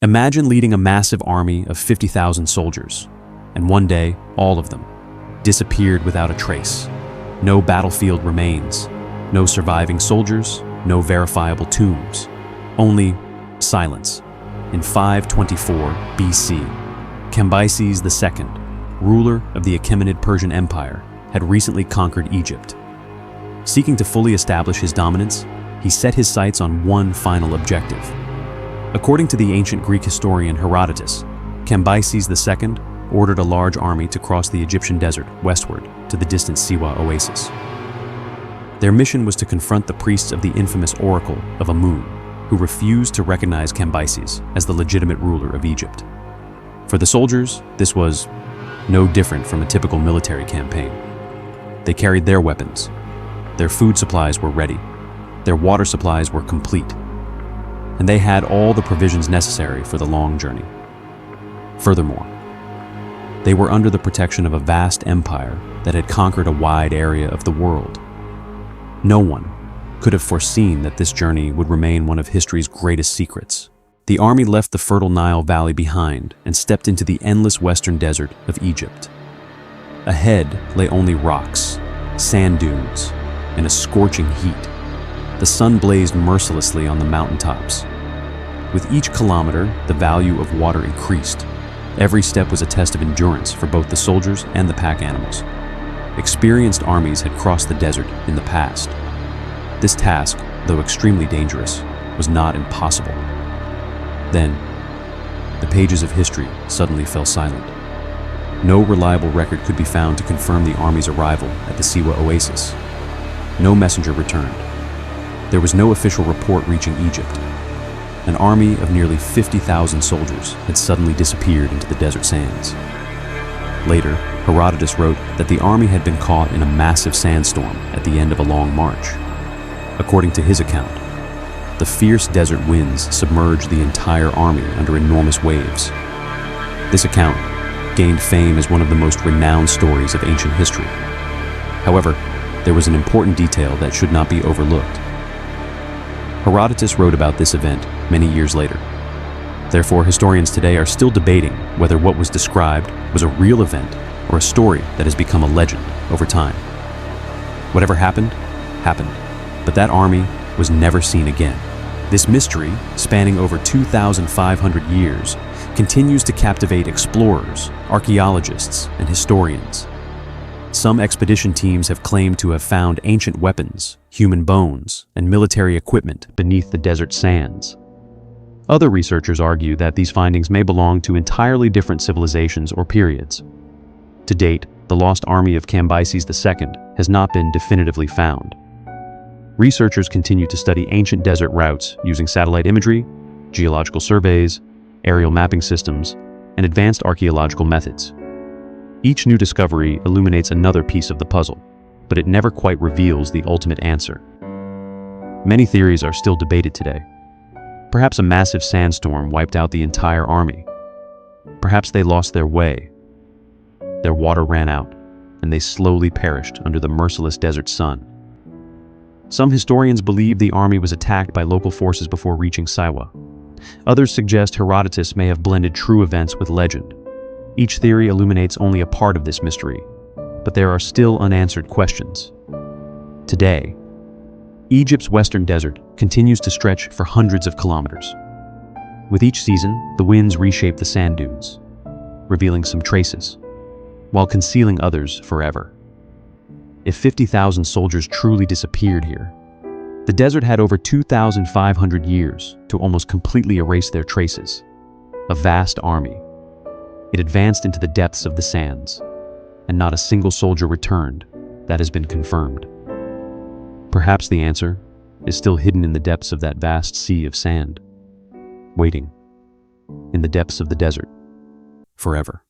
Imagine leading a massive army of 50,000 soldiers, and one day, all of them disappeared without a trace. No battlefield remains, no surviving soldiers, no verifiable tombs, only silence. In 524 BC, Cambyses II, ruler of the Achaemenid Persian Empire, had recently conquered Egypt. Seeking to fully establish his dominance, he set his sights on one final objective. According to the ancient Greek historian Herodotus, Cambyses II ordered a large army to cross the Egyptian desert westward to the distant Siwa Oasis. Their mission was to confront the priests of the infamous Oracle of Amun, who refused to recognize Cambyses as the legitimate ruler of Egypt. For the soldiers, this was no different from a typical military campaign. They carried their weapons. Their food supplies were ready. Their water supplies were complete. And they had all the provisions necessary for the long journey. Furthermore, they were under the protection of a vast empire that had conquered a wide area of the world. No one could have foreseen that this journey would remain one of history's greatest secrets. The army left the fertile Nile Valley behind and stepped into the endless western desert of Egypt. Ahead lay only rocks, sand dunes, and a scorching heat. The sun blazed mercilessly on the mountaintops. With each kilometer, the value of water increased. Every step was a test of endurance for both the soldiers and the pack animals. Experienced armies had crossed the desert in the past. This task, though extremely dangerous, was not impossible. Then, the pages of history suddenly fell silent. No reliable record could be found to confirm the army's arrival at the Siwa Oasis. No messenger returned. There was no official report reaching Egypt. An army of nearly 50,000 soldiers had suddenly disappeared into the desert sands. Later, Herodotus wrote that the army had been caught in a massive sandstorm at the end of a long march. According to his account, the fierce desert winds submerged the entire army under enormous waves. This account gained fame as one of the most renowned stories of ancient history. However, there was an important detail that should not be overlooked. Herodotus wrote about this event many years later. Therefore, historians today are still debating whether what was described was a real event or a story that has become a legend over time. Whatever happened, happened, but that army was never seen again. This mystery, spanning over 2,500 years, continues to captivate explorers, archaeologists, and historians. Some expedition teams have claimed to have found ancient weapons, human bones, and military equipment beneath the desert sands. Other researchers argue that these findings may belong to entirely different civilizations or periods. To date, the lost army of Cambyses II has not been definitively found. Researchers continue to study ancient desert routes using satellite imagery, geological surveys, aerial mapping systems, and advanced archaeological methods. Each new discovery illuminates another piece of the puzzle, but it never quite reveals the ultimate answer. Many theories are still debated today. Perhaps a massive sandstorm wiped out the entire army. Perhaps they lost their way. Their water ran out, and they slowly perished under the merciless desert sun. Some historians believe the army was attacked by local forces before reaching Siwa. Others suggest Herodotus may have blended true events with legend. Each theory illuminates only a part of this mystery, but there are still unanswered questions. Today, Egypt's western desert continues to stretch for hundreds of kilometers. With each season, the winds reshape the sand dunes, revealing some traces, while concealing others forever. If 50,000 soldiers truly disappeared here, the desert had over 2,500 years to almost completely erase their traces. A vast army. It advanced into the depths of the sands, and not a single soldier returned. That has been confirmed. Perhaps the answer is still hidden in the depths of that vast sea of sand, waiting in the depths of the desert forever.